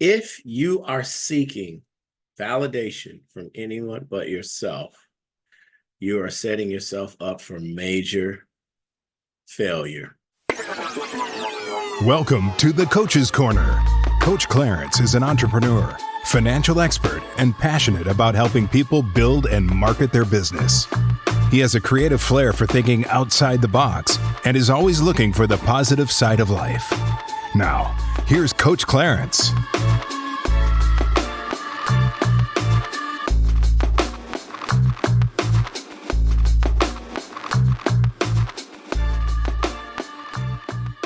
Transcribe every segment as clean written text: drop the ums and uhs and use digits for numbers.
If you are seeking validation from anyone but yourself, you are setting yourself up for major failure. Welcome to the Coach's Corner. Coach Clarence is an entrepreneur, financial expert, and passionate about helping people build and market their business. He has a creative flair for thinking outside the box and is always looking for the positive side of life. Now, here's Coach Clarence.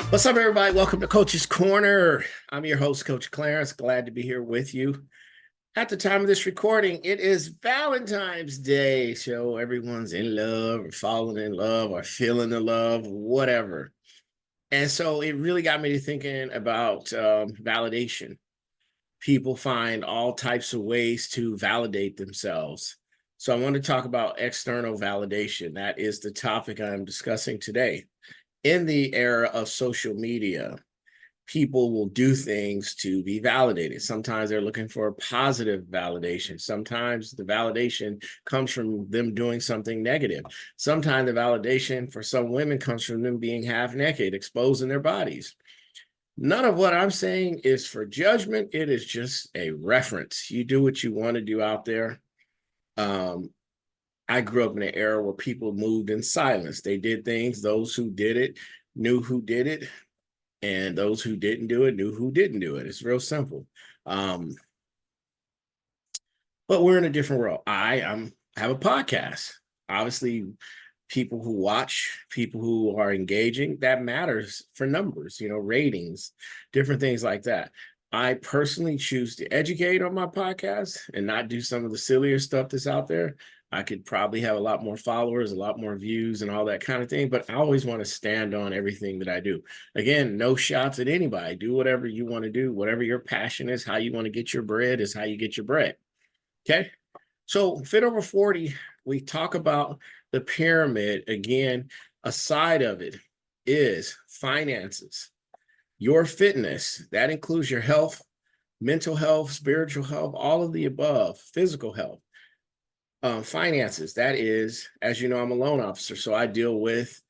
What's up, everybody? Welcome to Coach's Corner. I'm your host, Coach Clarence. Glad to be here with you. At the time of this recording, it is Valentine's Day, so everyone's in love or falling in love or feeling the love, whatever. And so it really got me to thinking about validation. People find all types of ways to validate themselves. So I want to talk about external validation. That is the topic I'm discussing today. In the era of social media, people will do things to be validated. Sometimes they're looking for positive validation. Sometimes the validation comes from them doing something negative. Sometimes the validation for some women comes from them being half naked, exposing their bodies. None of what I'm saying is for judgment. It is just a reference. You do what you want to do out there. I grew up in an era where people moved in silence. They did things. Those who did it knew who did it, and those who didn't do it knew who didn't do it. It's real simple. But we're in a different world. I have a podcast. Obviously, people who watch, people who are engaging, that matters for numbers, ratings, different things like that. I personally choose to educate on my podcast and not do some of the sillier stuff that's out there. I could probably have a lot more followers, a lot more views and all that kind of thing, but I always want to stand on everything that I do. Again, no shots at anybody. Do whatever you want to do, whatever your passion is, how you want to get your bread is how you get your bread. Okay. So Fit Over 40, we talk about the pyramid. Again, a side of it is finances, your fitness. That includes your health, mental health, spiritual health, all of the above, physical health. Finances, that is, as you know, I'm a loan officer, so I deal with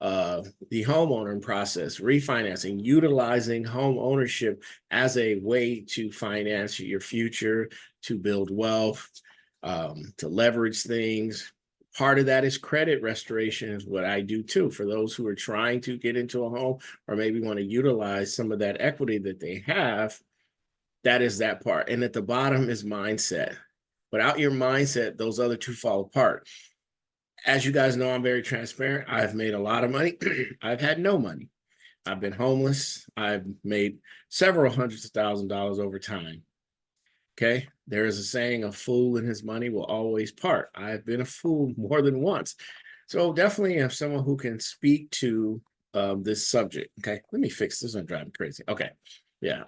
the homeowner process, refinancing, utilizing home ownership as a way to finance your future, to build wealth, to leverage things. Part of that is credit restoration is what I do too, for those who are trying to get into a home or maybe want to utilize some of that equity that they have. That is that part. And at the bottom is mindset. Without your mindset, those other two fall apart. As you guys know, I'm very transparent. I've made a lot of money. I've had no money. I've been homeless. I've made several hundreds of $1,000s over time. Okay. There is a saying, a fool and his money will always part. I've been a fool more than once. So definitely have someone who can speak to this subject. Okay. Let me fix this. I'm driving crazy. Okay. Yeah.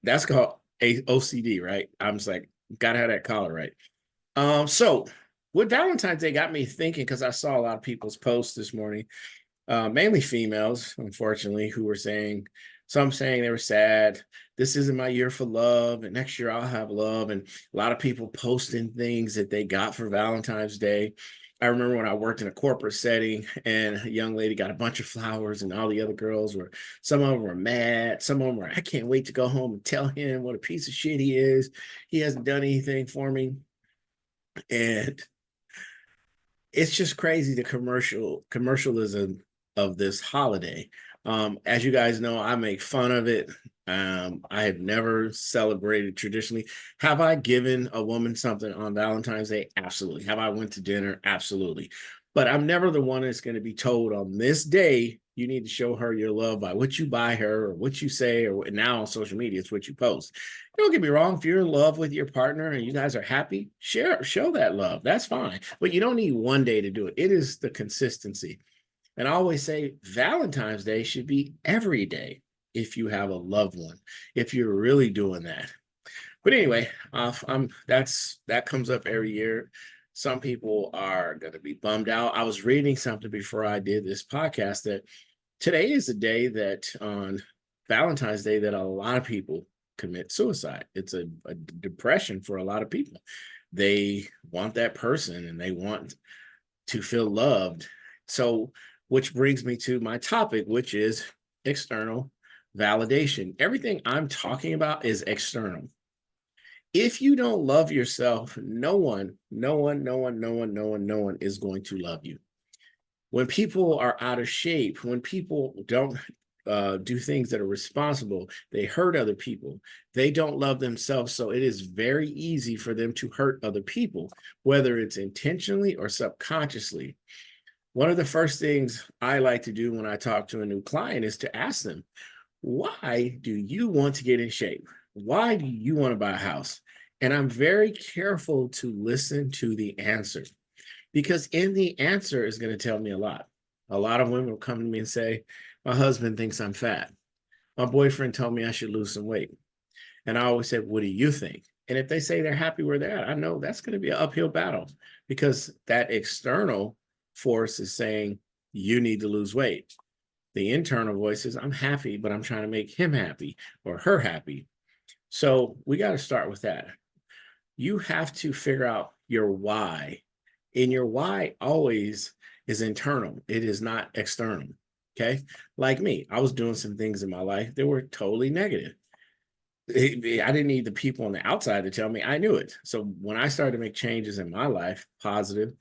That's called OCD, right? I'm just like, gotta have that collar right. So what Valentine's Day got me thinking, because I saw a lot of people's posts this morning, mainly females, unfortunately, who were saying, some saying they were sad. This isn't my year for love, and next year I'll have love. And a lot of people posting things that they got for Valentine's Day. I remember when I worked in a corporate setting and a young lady got a bunch of flowers and all the other girls were, some of them were mad. Some of them were, I can't wait to go home and tell him what a piece of shit he is. He hasn't done anything for me. And it's just crazy, the commercialism of this holiday. As you guys know, I make fun of it. I have never celebrated traditionally. Have I given a woman something on Valentine's Day? Absolutely. Have I went to dinner? Absolutely. But I'm never the one that's going to be told on this day, you need to show her your love by what you buy her or what you say, or now on social media, it's what you post. Don't get me wrong. If you're in love with your partner and you guys are happy, show that love. That's fine. But you don't need one day to do it. It is the consistency. And I always say Valentine's Day should be every day if you have a loved one, if you're really doing that. But anyway, that comes up every year. Some people are going to be bummed out. I was reading something before I did this podcast that today is the day that on Valentine's Day that a lot of people commit suicide. It's a depression for a lot of people. They want that person and they want to feel loved. So, which brings me to my topic, which is external validation. Everything I'm talking about is external. If you don't love yourself, no one is going to love you. When people are out of shape, when people don't do things that are responsible, they hurt other people. They don't love themselves. So it is very easy for them to hurt other people, whether it's intentionally or subconsciously. One of the first things I like to do when I talk to a new client is to ask them, why do you want to get in shape? Why do you want to buy a house? And I'm very careful to listen to the answer because in the answer is going to tell me a lot. A lot of women will come to me and say, my husband thinks I'm fat. My boyfriend told me I should lose some weight. And I always say, what do you think? And if they say they're happy where they're at, I know that's going to be an uphill battle because that external force is saying you need to lose weight. The internal voice is, I'm happy, but I'm trying to make him happy or her happy. So we got to start with that. You have to figure out your why. And your why always is internal. It is not external. Okay. Like me, I was doing some things in my life that were totally negative. I didn't need the people on the outside to tell me. I knew it. So when I started to make changes in my life, positive,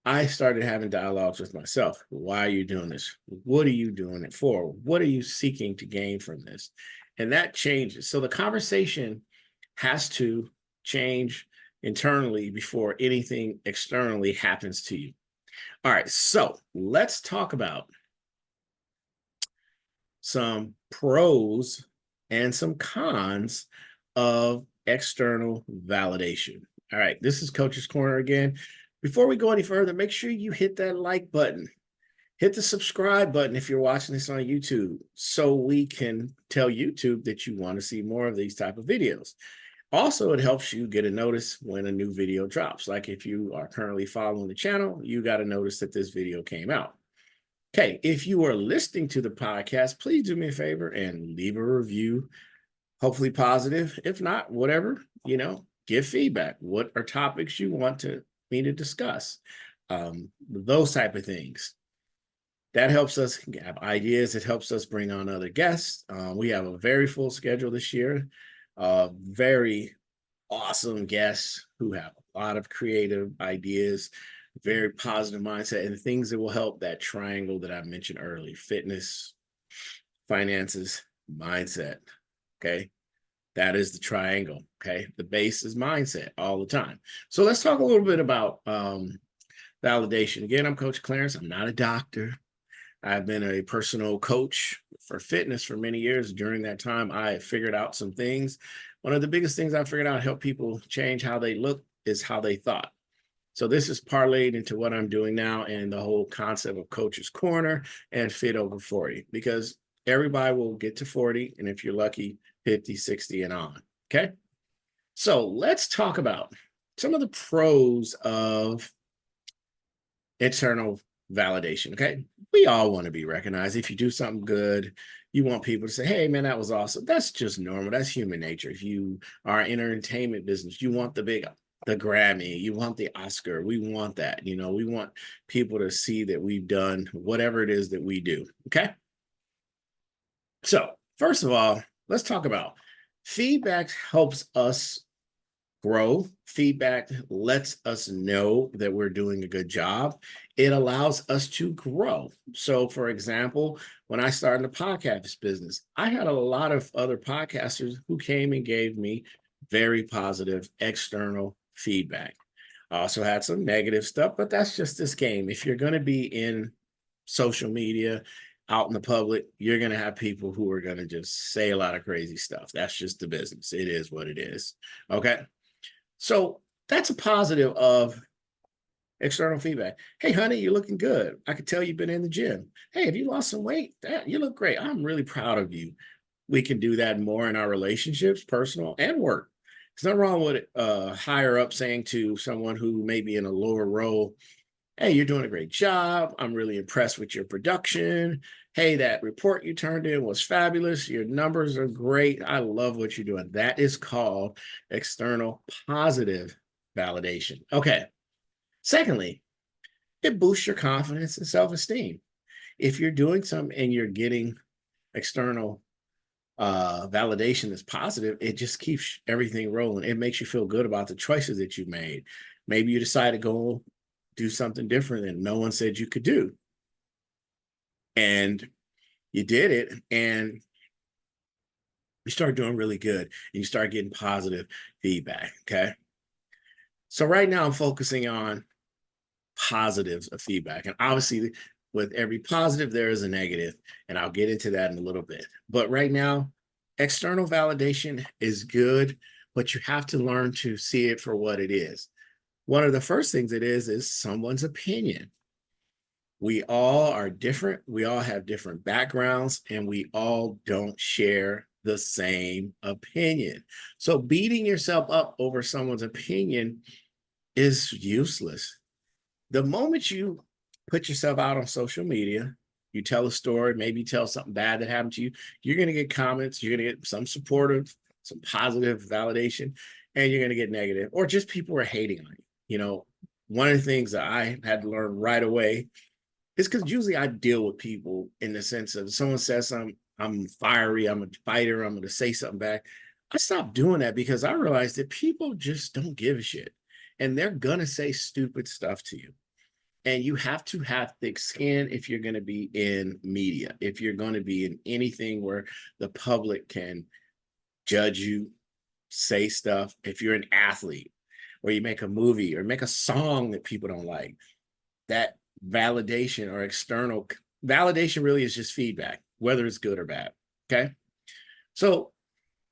I started having dialogues with myself. Why are you doing this? What are you doing it for? What are you seeking to gain from this? And that changes. So the conversation has to change internally before anything externally happens to you. All right. So let's talk about some pros and some cons of external validation. All right. This is Coach's Corner again. Before we go any further, make sure you hit that like button. Hit the subscribe button if you're watching this on YouTube so we can tell YouTube that you want to see more of these type of videos. Also, it helps you get a notice when a new video drops. Like if you are currently following the channel, you got a notice that this video came out. Okay, if you are listening to the podcast, please do me a favor and leave a review, hopefully positive. If not, whatever, give feedback. What are topics you want me to discuss? Those type of things. That helps us have ideas. It helps us bring on other guests. We have a very full schedule this year. Very awesome guests who have a lot of creative ideas, very positive mindset, and things that will help that triangle that I mentioned earlier: fitness, finances, mindset. Okay. That is the triangle. Okay. The base is mindset all the time. So let's talk a little bit about validation. Again, I'm Coach Clarence. I'm not a doctor. I've been a personal coach for fitness for many years. During that time, I figured out some things. One of the biggest things I figured out to help people change how they look is how they thought. So this is parlayed into what I'm doing now and the whole concept of Coach's Corner and Fit Over 40, because everybody will get to 40. And if you're lucky, 50, 60 and on. Okay. So let's talk about some of the pros of internal validation. Okay. We all want to be recognized. If you do something good, you want people to say, hey, man, that was awesome. That's just normal. That's human nature. If you are in entertainment business, you want the Grammy, you want the Oscar. We want that. We want people to see that we've done whatever it is that we do. Okay. So first of all, let's talk about feedback. Helps us grow. Feedback lets us know that we're doing a good job. It allows us to grow. So, for example, when I started the podcast business, I had a lot of other podcasters who came and gave me very positive external feedback. I also had some negative stuff, but that's just this game. If you're going to be in social media, out in the public, you're going to have people who are going to just say a lot of crazy stuff. That's just the business. It is what it is. Okay. So that's a positive of external feedback. Hey, honey, you're looking good. I could tell you've been in the gym. Hey, have you lost some weight? You look great. I'm really proud of you. We can do that more in our relationships, personal and work. There's nothing wrong with higher up saying to someone who may be in a lower role, hey, you're doing a great job. I'm really impressed with your production. Hey, that report you turned in was fabulous. Your numbers are great. I love what you're doing. That is called external positive validation. Okay. Secondly, it boosts your confidence and self-esteem. If you're doing something and you're getting external validation that's positive, it just keeps everything rolling. It makes you feel good about the choices that you made. Maybe you decide to go do something different that no one said you could do. And you did it, and you start doing really good, and you start getting positive feedback. Okay. So right now I'm focusing on positives of feedback. And obviously, with every positive, there is a negative. And I'll get into that in a little bit. But right now, external validation is good, but you have to learn to see it for what it is. One of the first things it is someone's opinion. We all are different. We all have different backgrounds, and we all don't share the same opinion. So beating yourself up over someone's opinion is useless. The moment you put yourself out on social media, you tell a story, maybe tell something bad that happened to you, you're going to get comments, you're going to get some supportive, some positive validation, and you're going to get negative, or just people are hating on you. You know, one of the things that I had to learn right away is because usually I deal with people in the sense of someone says something, I'm fiery, I'm a fighter, I'm going to say something back. I stopped doing that because I realized that people just don't give a shit. And they're going to say stupid stuff to you. And you have to have thick skin if you're going to be in media, if you're going to be in anything where the public can judge you, say stuff. If you're an athlete or you make a movie or make a song that people don't like, that validation or external validation really is just feedback, whether it's good or bad. Okay. So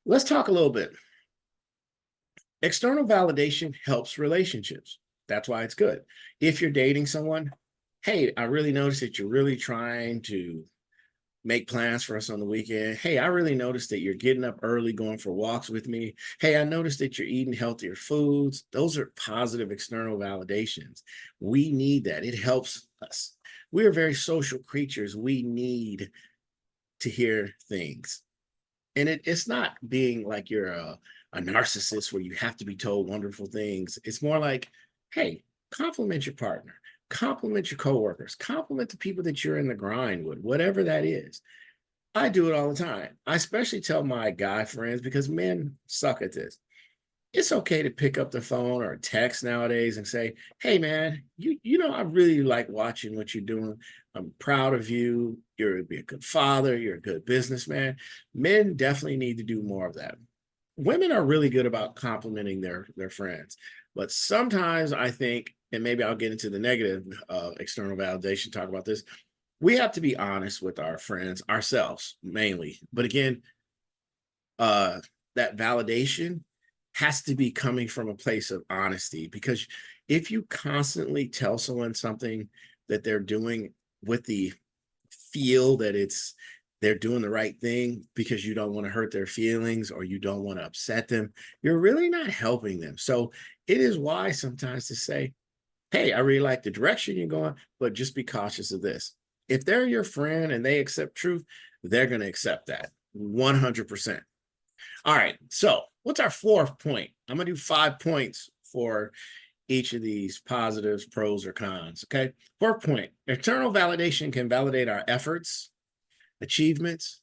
let's talk a little bit. External validation helps relationships. That's why it's good. If you're dating someone, hey, I really noticed that you're really trying to make plans for us on the weekend. Hey, I really noticed that you're getting up early, going for walks with me. Hey, I noticed that you're eating healthier foods. Those are positive external validations. We need that. It helps us. We are very social creatures. We need to hear things. And it's not being like you're a narcissist where you have to be told wonderful things. It's more like, hey, compliment your partner, compliment your coworkers, compliment the people that you're in the grind with, whatever that is. I do it all the time. I especially tell my guy friends because men suck at this. It's okay to pick up the phone or text nowadays and say, hey man, you know, I really like watching what you're doing. I'm proud of you. You're a good father, you're a good businessman. Men definitely need to do more of that. Women are really good about complimenting their friends, but sometimes I think, and maybe I'll get into the negative external validation, talk about this. We have to be honest with our friends, ourselves mainly. But again, uh, that validation has to be coming from a place of honesty, because if you constantly tell someone something that they're doing with the feel that it's they're doing the right thing because you don't want to hurt their feelings or you don't want to upset them, you're really not helping them. So it is wise sometimes to say, hey, I really like the direction you're going, but just be cautious of this. If they're your friend and they accept truth, they're going to accept that 100%. All right. So what's our fourth point? I'm going to do 5 points for each of these positives, pros, or cons. Okay. Fourth point, external validation can validate our efforts, achievements,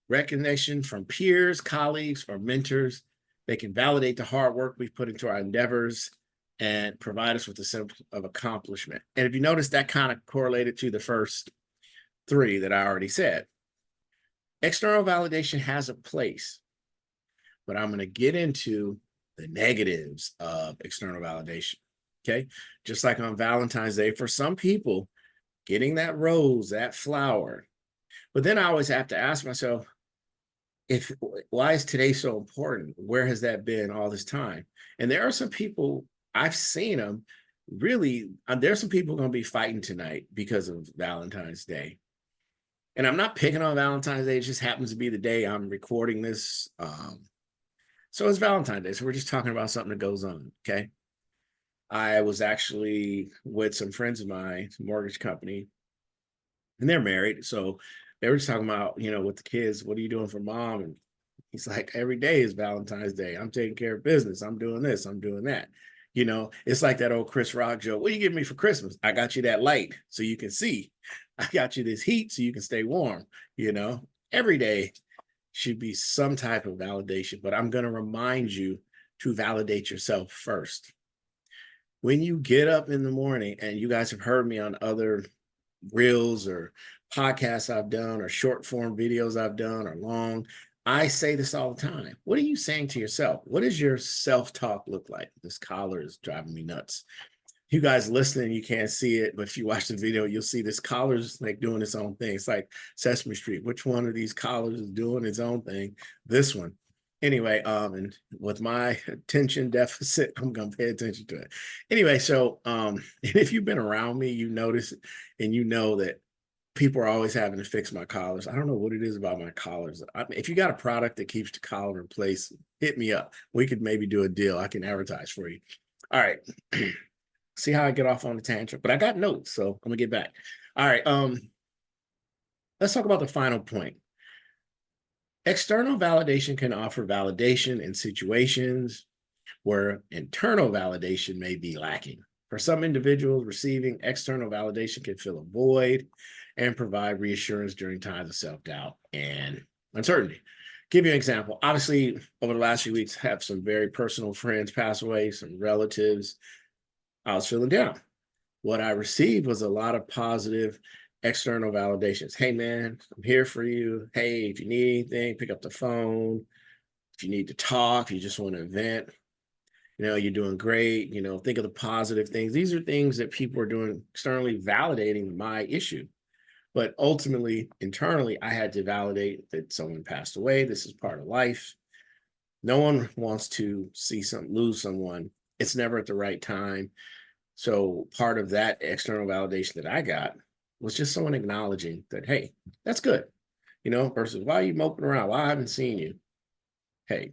recognition from peers, colleagues, or mentors. They can validate the hard work we've put into our endeavors and provide us with a sense of accomplishment. And if you notice, that kind of correlated to the first 3 that I already said. External validation has a place, but I'm going to get into the negatives of external validation. Okay. Just like on Valentine's Day, for some people, getting that rose, that flower. But then I always have to ask myself, why is today so important? Where has that been all this time? And there are some people, I've seen them really, there's some people going to be fighting tonight because of Valentine's Day. And I'm not picking on Valentine's Day. It just happens to be the day I'm recording this. So it's Valentine's Day. So we're just talking about something that goes on. Okay. I was actually with some friends of mine, mortgage company, and they're married. So they were just talking about, with the kids, what are you doing for mom? And he's like, every day is Valentine's Day. I'm taking care of business. I'm doing this. I'm doing that. It's like that old Chris Rock joke. What do you give me for Christmas? I got you that light so you can see. I got you this heat so you can stay warm. Every day should be some type of validation, but I'm going to remind you to validate yourself first. When you get up in the morning, and you guys have heard me on other reels or podcasts I've done or short form videos I've done or long, I say this all the time. What are you saying to yourself? What does your self-talk look like? This collar is driving me nuts. You guys listening, you can't see it, but if you watch the video, you'll see this collar's like doing its own thing. It's like Sesame Street. Which one of these collars is doing its own thing? This one. Anyway, and with my attention deficit, I'm gonna pay attention to it. Anyway, so and if you've been around me, you notice it, and you know that people are always having to fix my collars. I don't know what it is about my collars. If you got a product that keeps the collar in place, hit me up. We could maybe do a deal. I can advertise for you. All right. See how I get off on the tangent, but I got notes, so I'm gonna get back. All right. Let's talk about the final point. External validation can offer validation in situations where internal validation may be lacking. For some individuals, receiving external validation can fill a void and provide reassurance during times of self-doubt and uncertainty. Give you an example. Obviously, over the last few weeks, I have some very personal friends pass away, some relatives. I was feeling down. What I received was a lot of positive external validations. Hey, man, I'm here for you. Hey, if you need anything, pick up the phone. If you need to talk, if you just want to vent, you're doing great. Think of the positive things. These are things that people are doing externally, validating my issue. But ultimately, internally, I had to validate that someone passed away. This is part of life. No one wants to lose someone. It's never at the right time. So part of that external validation that I got was just someone acknowledging that, hey, that's good, versus why are you moping around? Why I haven't seen you? Hey,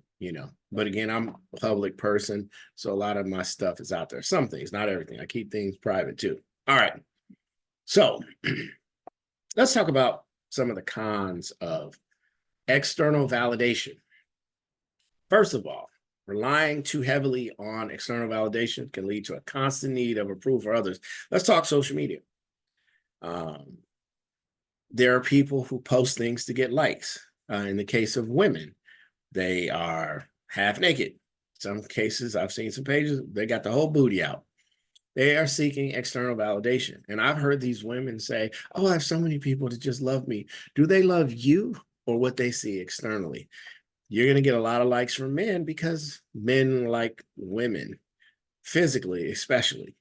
but again, I'm a public person. So a lot of my stuff is out there. Some things, not everything. I keep things private too. All right. So let's talk about some of the cons of external validation. First of all, relying too heavily on external validation can lead to a constant need of approval for others. Let's talk social media. There are people who post things to get likes. In the case of women, they are half naked. Some cases, I've seen some pages, they got the whole booty out. They are seeking external validation. And I've heard these women say, oh, I have so many people that just love me. Do they love you or what they see externally? You're going to get a lot of likes from men because men like women, physically, especially.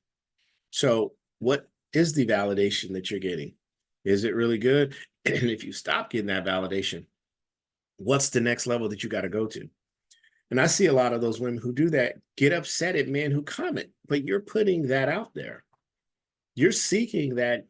So what is the validation that you're getting? Is it really good? And if you stop getting that validation, what's the next level that you got to go to? And I see a lot of those women who do that get upset at men who comment, but you're putting that out there. You're seeking that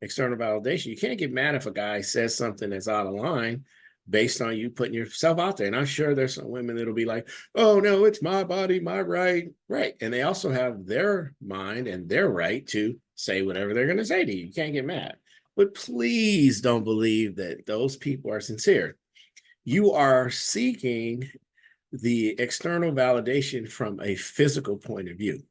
external validation. You can't get mad if a guy says something that's out of line based on you putting yourself out there. And I'm sure there's some women that'll be like, oh, no, it's my body, my right. Right. And they also have their mind and their right to say whatever they're going to say to you. You can't get mad. But please don't believe that those people are sincere. You are seeking the external validation from a physical point of view.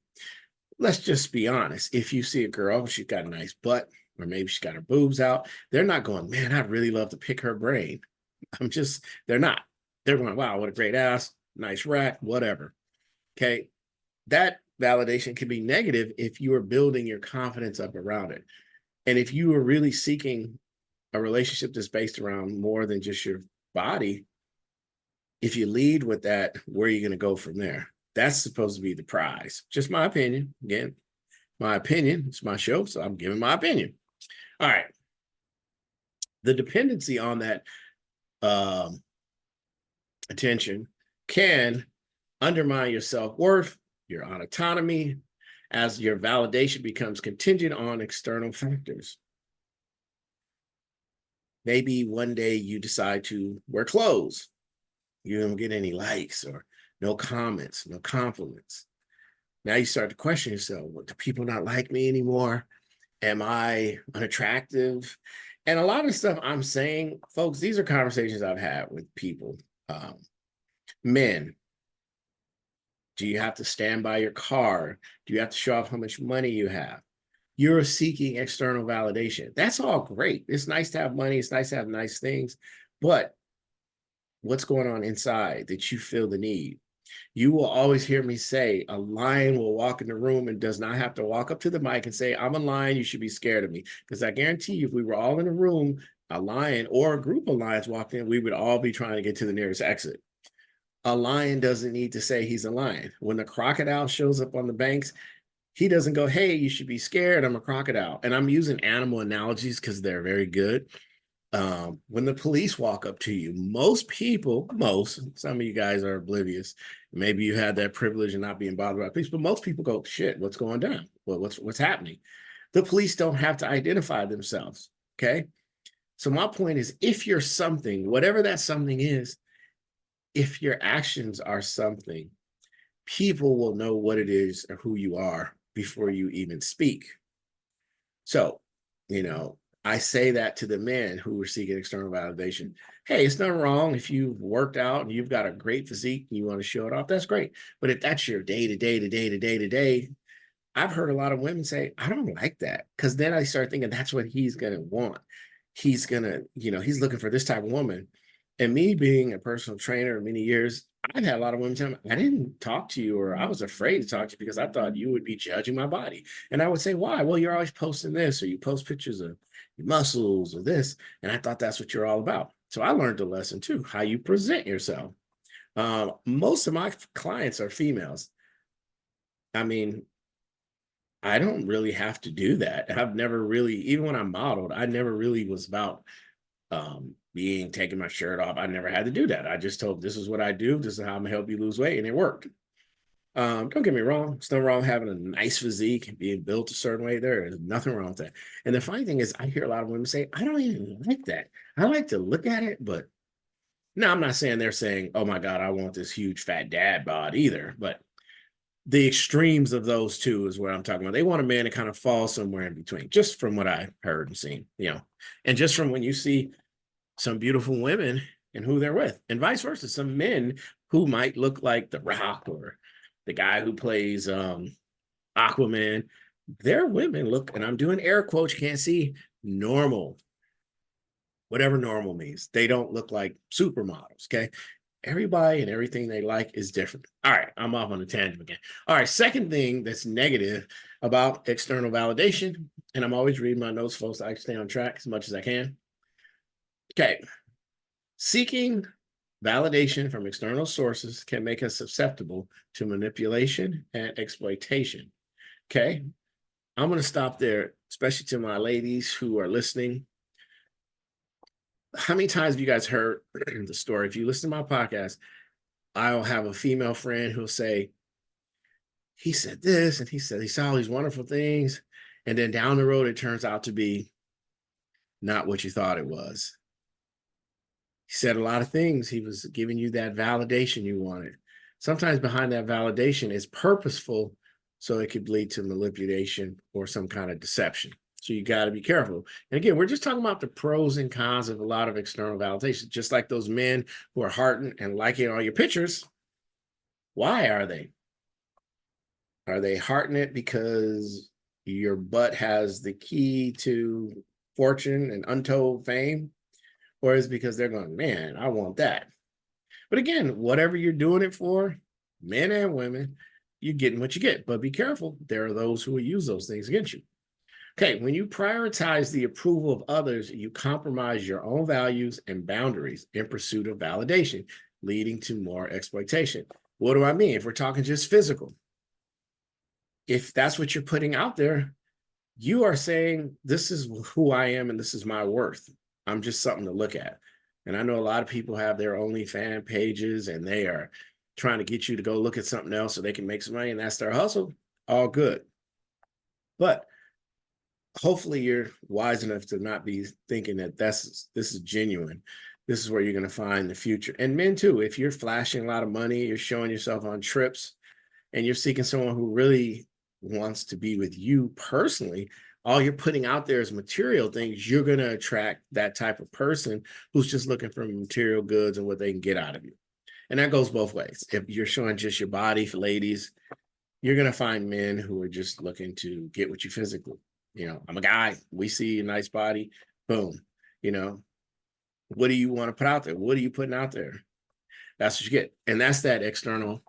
Let's just be honest. If you see a girl, she's got a nice butt, or maybe she's got her boobs out, they're not going, man, I'd really love to pick her brain. They're not. They're going, wow, what a great ass, nice rack, whatever. Okay. That validation can be negative if you are building your confidence up around it. And if you are really seeking a relationship that's based around more than just your body, if you lead with that, where are you going to go from there? That's supposed to be the prize. Just my opinion. Again, my opinion. It's my show, so I'm giving my opinion. All right. The dependency on that attention can undermine your self-worth, your autonomy, as your validation becomes contingent on external factors. Maybe one day you decide to wear clothes. You don't get any likes or no comments, no compliments. Now you start to question yourself, well, do people not like me anymore? Am I unattractive? And a lot of stuff I'm saying, folks, these are conversations I've had with people. Um, Men, do you have to stand by your car? Do you have to show off how much money you have? You're seeking external validation. That's all great. It's nice to have money. It's nice to have nice things. But what's going on inside that you feel the need? You will always hear me say a lion will walk in the room and does not have to walk up to the mic and say, I'm a lion, you should be scared of me. Because I guarantee you, if we were all in a room, a lion or a group of lions walked in, we would all be trying to get to the nearest exit. A lion doesn't need to say he's a lion. When the crocodile shows up on the banks, he doesn't go, hey, you should be scared. I'm a crocodile. And I'm using animal analogies because they're very good. When the police walk up to you, most people, some of you guys are oblivious. Maybe you had that privilege of not being bothered by police, but most people go, shit, what's going down? Well, what's happening? The police don't have to identify themselves. Okay. So my point is, if you're something, whatever that something is, if your actions are something, people will know what it is or who you are before you even speak. So, I say that to the men who are seeking external validation. Hey, it's not wrong if you've worked out and you've got a great physique and you want to show it off. That's great. But if that's your day to day to day to day to day, I've heard a lot of women say, I don't like that. Because then I start thinking that's what he's going to want. He's going to, he's looking for this type of woman. And me being a personal trainer many years, I've had a lot of women tell me, I didn't talk to you, or I was afraid to talk to you because I thought you would be judging my body. And I would say, why? Well, you're always posting this, or you post pictures of your muscles or this. And I thought that's what you're all about. So I learned a lesson too, how you present yourself. Most of my clients are females. I mean, I don't really have to do that. I've never really, even when I modeled, I never really was about being taking my shirt off. I never had to do that. I just told this is what I do. This is how I'm gonna help you lose weight, and it worked. Don't get me wrong. It's no wrong having a nice physique and being built a certain way. There is nothing wrong with that. And the funny thing is, I hear a lot of women say, I don't even like that. I like to look at it, but no, I'm not saying they're saying, oh my God, I want this huge fat dad bod either. But the extremes of those two is what I'm talking about. They want a man to kind of fall somewhere in between, just from what I heard and seen, and just from when you see some beautiful women and who they're with, and vice versa. Some men who might look like The Rock or the guy who plays Aquaman, their women look, and I'm doing air quotes, you can't see, normal, whatever normal means. They don't look like supermodels, okay? Everybody and everything they like is different. All right, I'm off on a tangent again. All right, second thing that's negative about external validation, and I'm always reading my notes, folks. I stay on track as much as I can. Okay, seeking validation from external sources can make us susceptible to manipulation and exploitation. Okay, I'm going to stop there, especially to my ladies who are listening. How many times have you guys heard the story? If you listen to my podcast, I'll have a female friend who'll say, he said this, and he said he saw all these wonderful things. And then down the road, it turns out to be not what you thought it was. He said a lot of things. He was giving you that validation you wanted. Sometimes behind that validation is purposeful, so it could lead to manipulation or some kind of deception. So you got to be careful. And again, we're just talking about the pros and cons of a lot of external validation, just like those men who are hearting and liking all your pictures. Why are they? Are they hearting it because your butt has the key to fortune and untold fame? Or is it because they're going, man, I want that? But again, whatever you're doing it for, men and women, you're getting what you get. But be careful. There are those who will use those things against you. Okay, when you prioritize the approval of others, you compromise your own values and boundaries in pursuit of validation, leading to more exploitation. What do I mean? If we're talking just physical, if that's what you're putting out there, you are saying, this is who I am and this is my worth. I'm just something to look at. And I know a lot of people have their OnlyFans pages and they are trying to get you to go look at something else so they can make some money, and that's their hustle. All good. But hopefully you're wise enough to not be thinking that this is genuine. This is where you're going to find the future. And men too, if you're flashing a lot of money, you're showing yourself on trips, and you're seeking someone who really wants to be with you personally, all you're putting out there is material things, you're going to attract that type of person who's just looking for material goods and what they can get out of you. And that goes both ways. If you're showing just your body for ladies, you're going to find men who are just looking to get what you physically. I'm a guy. We see a nice body. Boom. What do you want to put out there? What are you putting out there? That's what you get. And that's that external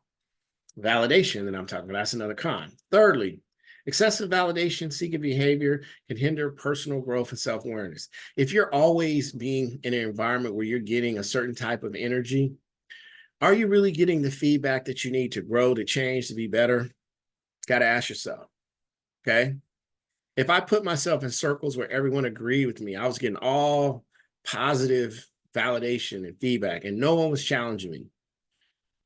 validation that I'm talking about. That's another con. Thirdly, excessive validation seeking behavior can hinder personal growth and self-awareness. If you're always being in an environment where you're getting a certain type of energy, are you really getting the feedback that you need to grow, to change, to be better? Got to ask yourself, okay? If I put myself in circles where everyone agreed with me, I was getting all positive validation and feedback, and no one was challenging me.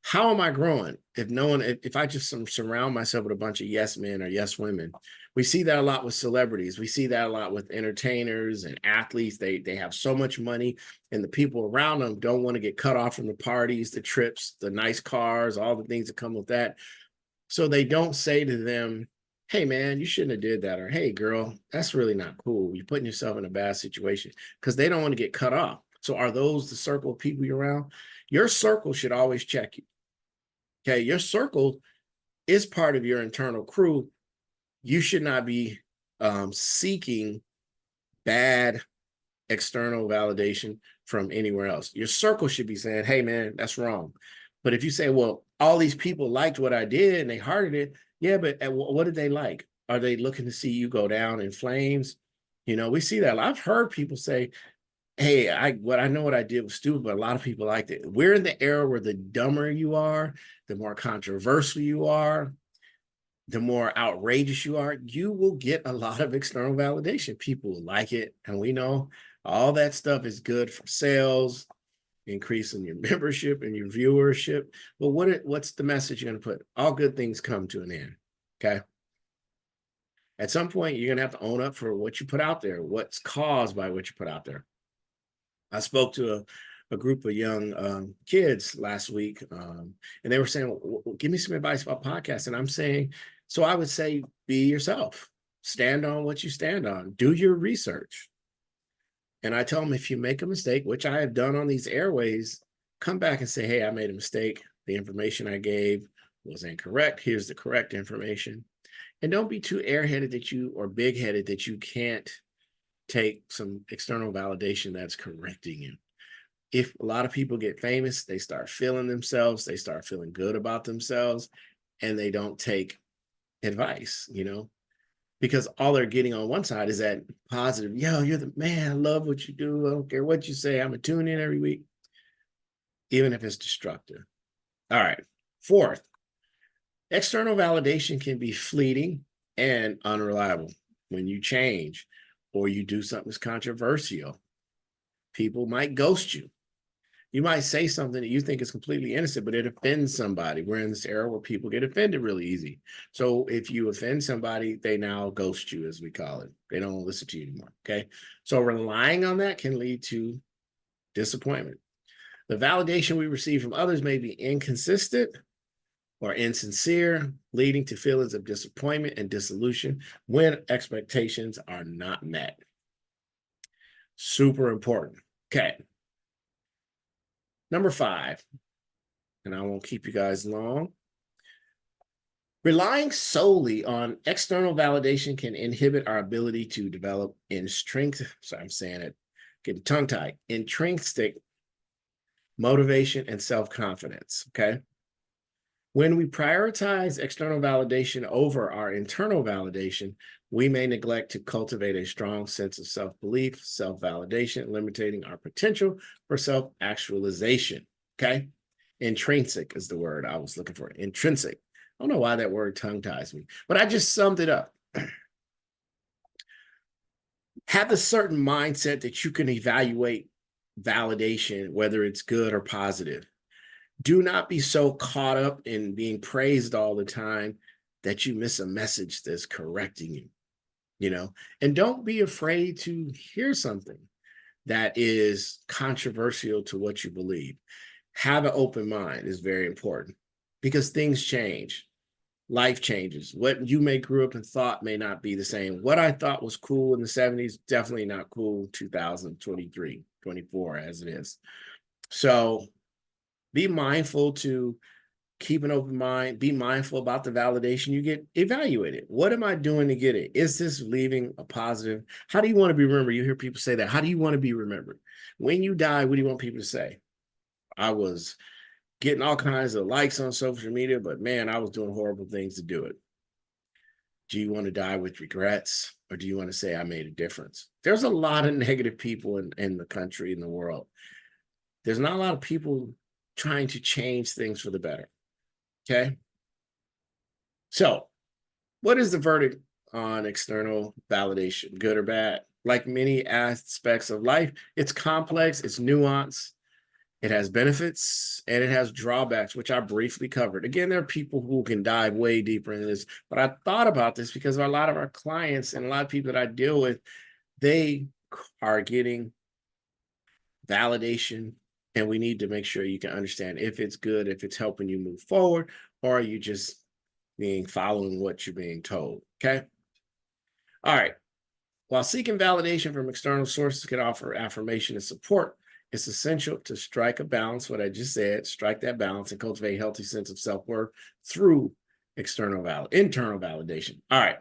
How am I growing if I just surround myself with a bunch of yes men or yes women? We see that a lot with celebrities. We see that a lot with entertainers and athletes. They have so much money, and the people around them don't want to get cut off from the parties, the trips, the nice cars, all the things that come with that. So they don't say to them, hey man, you shouldn't have did that, or hey girl, that's really not cool. You're putting yourself in a bad situation, because they don't want to get cut off. So are those the circle of people you're around? Your circle should always check you. Okay, your circle is part of your internal crew. You should not be seeking bad external validation from anywhere else. Your circle should be saying, hey man, that's wrong. But if you say, well, all these people liked what I did and they hearted it, yeah, but what did they like? Are they looking to see you go down in flames? We see that. I've heard people say, hey, I know what I did was stupid, but a lot of people liked it. We're in the era where the dumber you are, the more controversial you are, the more outrageous you are, you will get a lot of external validation. People will like it. And we know all that stuff is good for sales, increasing your membership and your viewership. But what's the message you're going to put? All good things come to an end. Okay. At some point, you're going to have to own up for what you put out there, what's caused by what you put out there. I spoke to a group of young kids last week, and they were saying, well, give me some advice about podcasts. And I'm saying, so I would say, be yourself. Stand on what you stand on. Do your research. And I tell them, if you make a mistake, which I have done on these airways, come back and say, hey, I made a mistake. The information I gave was incorrect. Here's the correct information. And don't be too airheaded or big-headed that you can't take some external validation that's correcting you. If a lot of people get famous, they start feeling themselves, they start feeling good about themselves, and they don't take advice, because all they're getting on one side is that positive, yo, you're the man, I love what you do, I don't care what you say, I'm gonna tune in every week, even if it's destructive. All right, fourth, external validation can be fleeting and unreliable. When you change or you do something that's controversial, people might ghost you. You might say something that you think is completely innocent, but it offends somebody. We're in this era where people get offended really easy. So if you offend somebody, they now ghost you, as we call it. They don't listen to you anymore, okay? So relying on that can lead to disappointment. The validation we receive from others may be inconsistent or insincere, leading to feelings of disappointment and disillusion when expectations are not met. Super important. Okay. Number 5, and I won't keep you guys long. Relying solely on external validation can inhibit our ability to develop getting tongue-tied, intrinsic motivation and self-confidence, okay? When we prioritize external validation over our internal validation, we may neglect to cultivate a strong sense of self-belief, self-validation, limiting our potential for self-actualization, okay? Intrinsic is the word I was looking for, intrinsic. I don't know why that word tongue-ties me, but I just summed it up. Have a certain mindset that you can evaluate validation, whether it's good or positive. Do not be so caught up in being praised all the time that you miss a message that's correcting you, and don't be afraid to hear something that is controversial to what you believe. Have an open mind is very important because things change. life changes. What you may grew up and thought may not be the same. What I thought was cool in the 70s, definitely not cool 2023, 24 as it is. So be mindful to keep an open mind, be mindful about the validation you get, evaluate it. What am I doing to get it? Is this leaving a positive? How do you want to be remembered? You hear people say that. How do you want to be remembered? When you die, what do you want people to say? I was getting all kinds of likes on social media, but man, I was doing horrible things to do it. Do you want to die with regrets, or do you want to say I made a difference? There's a lot of negative people in the country, in the world. There's not a lot of people trying to change things for the better. Okay. So, what is the verdict on external validation, good or bad? Like many aspects of life, it's complex, it's nuanced, it has benefits, and it has drawbacks, which I briefly covered. Again, there are people who can dive way deeper into this, but I thought about this because a lot of our clients and a lot of people that I deal with, they are getting validation, and we need to make sure you can understand if it's good, if it's helping you move forward, or are you just following what you're being told. Okay. All right. While seeking validation from external sources can offer affirmation and support, it's essential to strike a balance, what I just said, strike that balance and cultivate a healthy sense of self-worth through internal validation. All right.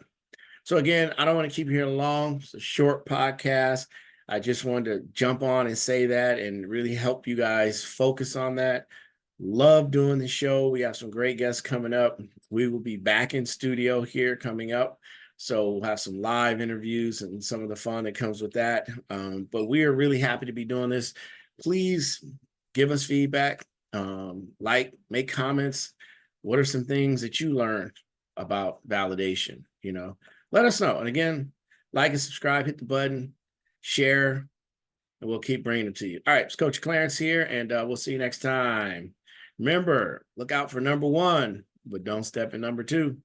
So again, I don't want to keep you here long. It's a short podcast. I just wanted to jump on and say that and really help you guys focus on that. Love doing the show. We have some great guests coming up. We will be back in studio here coming up. So we'll have some live interviews and some of the fun that comes with that. But we are really happy to be doing this. Please give us feedback, make comments. What are some things that you learned about validation? Let us know. And again, like and subscribe, hit the button, share, and we'll keep bringing it to you. All right, it's Coach Clarence here, and we'll see you next time. Remember, look out for number 1, but don't step in number 2.